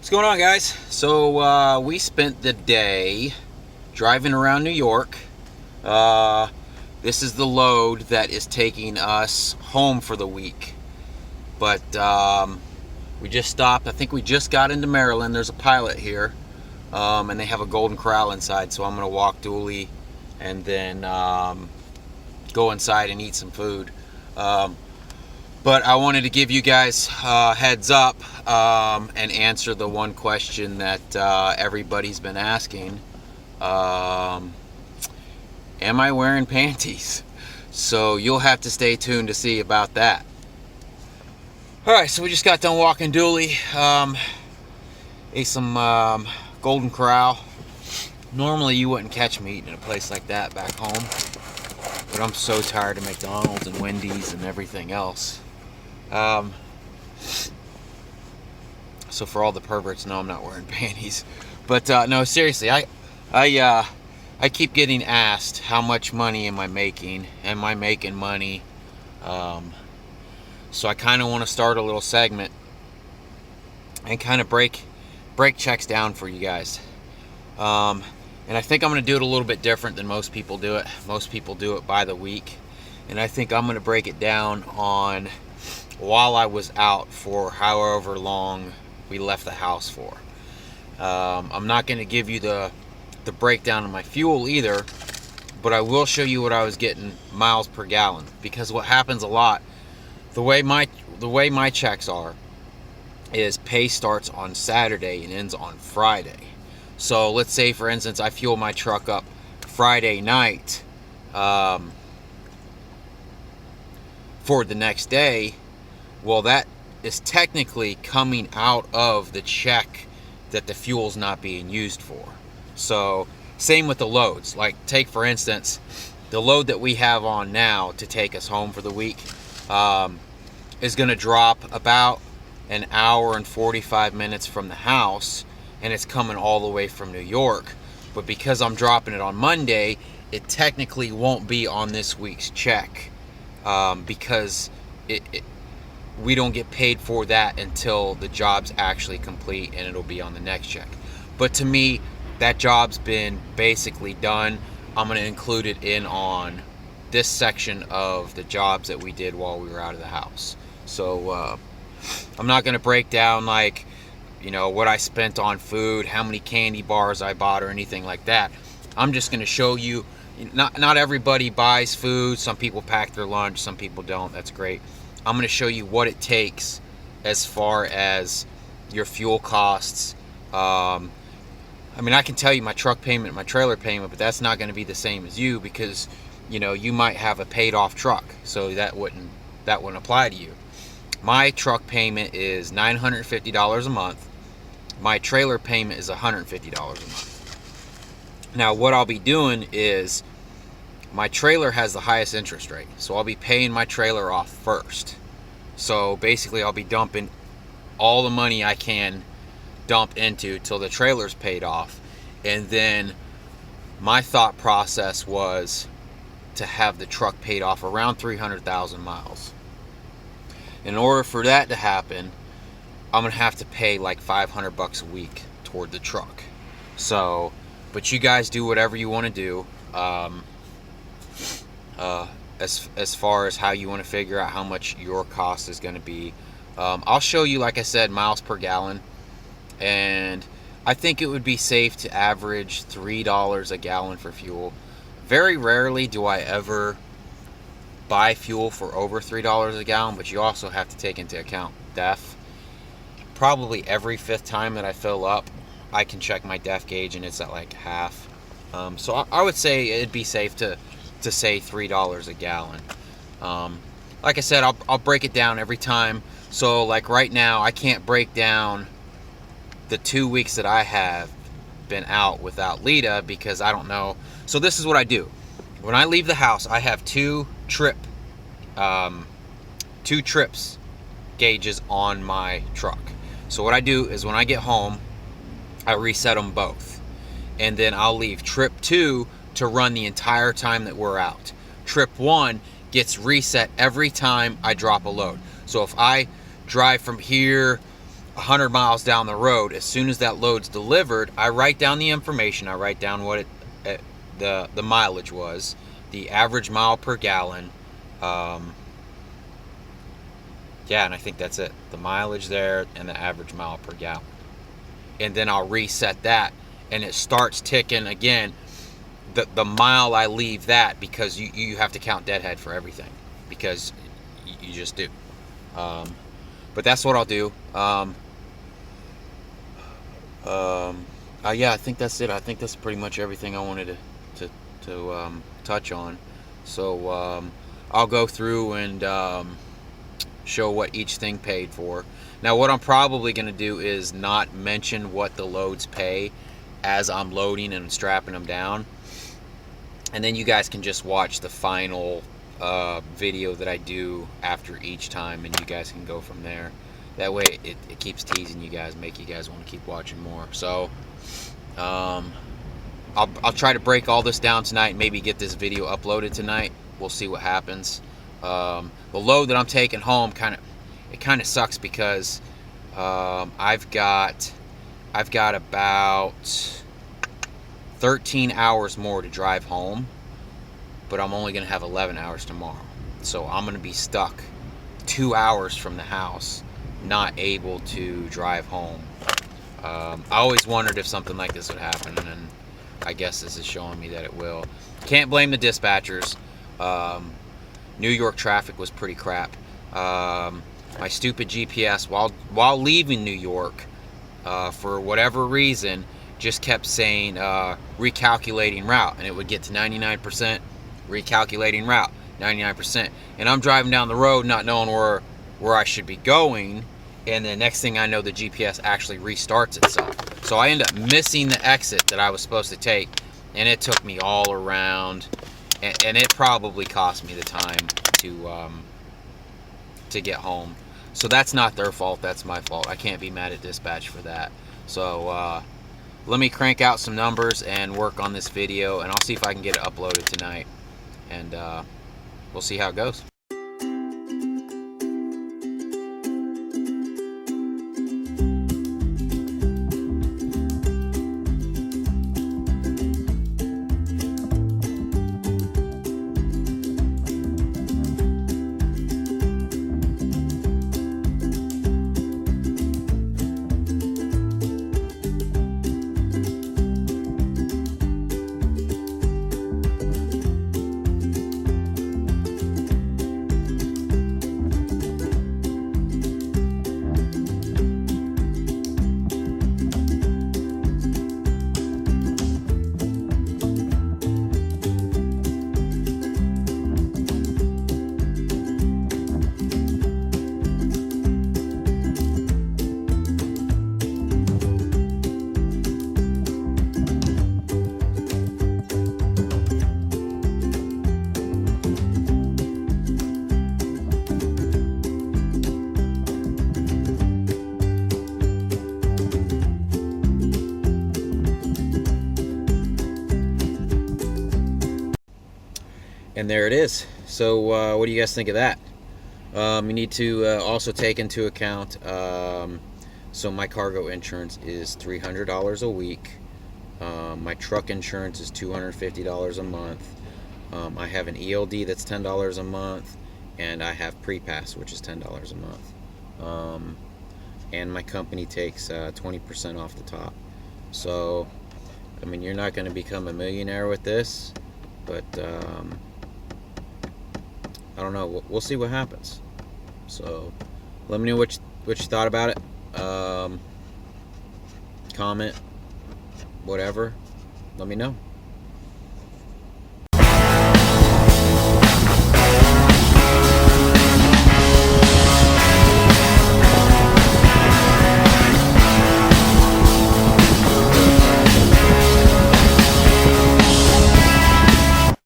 What's going on, guys? So we spent the day driving around New York. This is the load that is taking us home for the week. But we just stopped. I think we just got into Maryland. There's a Pilot here, and they have a Golden Corral inside. So I'm going to walk dually and then go inside and eat some food. But I wanted to give you guys heads up and answer the one question that everybody's been asking. Am I wearing panties? So you'll have to stay tuned to see about that. Alright, so we just got done walking dually. Ate some Golden Corral. Normally you wouldn't catch me eating in a place like that back home. But I'm so tired of McDonald's and Wendy's and everything else. So for all the perverts, no, I'm not wearing panties. But no, seriously, I keep getting asked how much money am I making? Am I making money? So I kind of want to start a little segment and kind of break checks down for you guys. And I think I'm going to do it a little bit different than most people do it. Most people do it by the week. And I think I'm going to break it down on while I was out for however long we left the house for. I'm not going to give you the breakdown of my fuel either, but I will show you what I was getting miles per gallon. Because what happens a lot, the way my checks are, is pay starts on Saturday and ends on Friday. So let's say, for instance, I fuel my truck up Friday night for the next day. Well, that is technically coming out of the check that the fuel's not being used for. So same with the loads. Like, take for instance the load that we have on now to take us home for the week is going to drop about an hour and 45 minutes from the house, and it's coming all the way from New York. But because I'm dropping it on Monday, it technically won't be on this week's check because we don't get paid for that until the job's actually complete, and it'll be on the next check. But to me, that job's been basically done. I'm going to include it in on this section of the jobs that we did while we were out of the house. So I'm not going to break down, like, you know, what I spent on food, how many candy bars I bought, or anything like that. I'm just going to show you, not everybody buys food. Some people pack their lunch, some people don't. That's great. I'm going to show you what it takes as far as your fuel costs. I mean, I can tell you my truck payment, my trailer payment, but that's not going to be the same as you, because, you know, you might have a paid off truck, so that wouldn't apply to you. My truck payment is $950 a month. My trailer payment is $150 a month. Now, what I'll be doing is, my trailer has the highest interest rate, so I'll be paying my trailer off first. So basically, I'll be dumping all the money I can dump into till the trailer's paid off. And then my thought process was to have the truck paid off around 300,000 miles. In order for that to happen, I'm gonna have to pay like $500 a week toward the truck. So, but you guys do whatever you want to do. As far as how you want to figure out how much your cost is going to be. I'll show you, like I said, miles per gallon, and I think it would be safe to average $3 a gallon for fuel. Very rarely do I ever buy fuel for over $3 a gallon, but you also have to take into account DEF. Probably every fifth time that I fill up, I can check my DEF gauge and it's at like half. So I would say it'd be safe to say $3 a gallon. Like I said, I'll break it down every time. So like right now, I can't break down the 2 weeks that I have been out without Lita because I don't know. So this is what I do. When I leave the house, I have two trips gauges on my truck. So what I do is when I get home, I reset them both. And then I'll leave trip 2 to run the entire time that we're out. Trip 1 gets reset every time I drop a load. So if I drive from here 100 miles down the road, as soon as that load's delivered, I write down the information. I write down what the mileage was, the average mile per gallon. Yeah, and I think that's it. The mileage there and the average mile per gallon. And then I'll reset that, and it starts ticking again. The mile I leave that, because you have to count deadhead for everything, because you just do. But that's what I'll do. Yeah, I think that's it. I think that's pretty much everything I wanted to touch on. So I'll go through and show what each thing paid for. Now, what I'm probably going to do is not mention what the loads pay as I'm loading and strapping them down, and then you guys can just watch the final video that I do after each time, and you guys can go from there. That way it keeps teasing you guys, make you guys want to keep watching more. So I'll try to break all this down tonight and maybe get this video uploaded tonight. We'll see what happens. The load that I'm taking home kind of sucks, because I've got about 13 hours more to drive home, but I'm only going to have 11 hours tomorrow. So I'm going to be stuck 2 hours from the house, not able to drive home. I always wondered if something like this would happen, and I guess this is showing me that it will. Can't blame the dispatchers. New York traffic was pretty crap. My stupid GPS, while leaving New York, for whatever reason, just kept saying recalculating route, and it would get to 99%, recalculating route, 99%, and I'm driving down the road not knowing where I should be going, and the next thing I know, the GPS actually restarts itself. So I end up missing the exit that I was supposed to take, and it took me all around, and it probably cost me the time to get home. So that's not their fault, that's my fault. I can't be mad at dispatch for that. So let me crank out some numbers and work on this video, and I'll see if I can get it uploaded tonight, and we'll see how it goes. And there it is. So what do you guys think of that? You need to also take into account, so my cargo insurance is $300 a week. My truck insurance is $250 a month. I have an ELD that's $10 a month, and I have pre-pass, which is $10 a month. And my company takes 20% off the top. So, I mean, you're not going to become a millionaire with this, but I don't know. We'll see what happens. So, let me know what you thought about it. Comment, whatever. Let me know.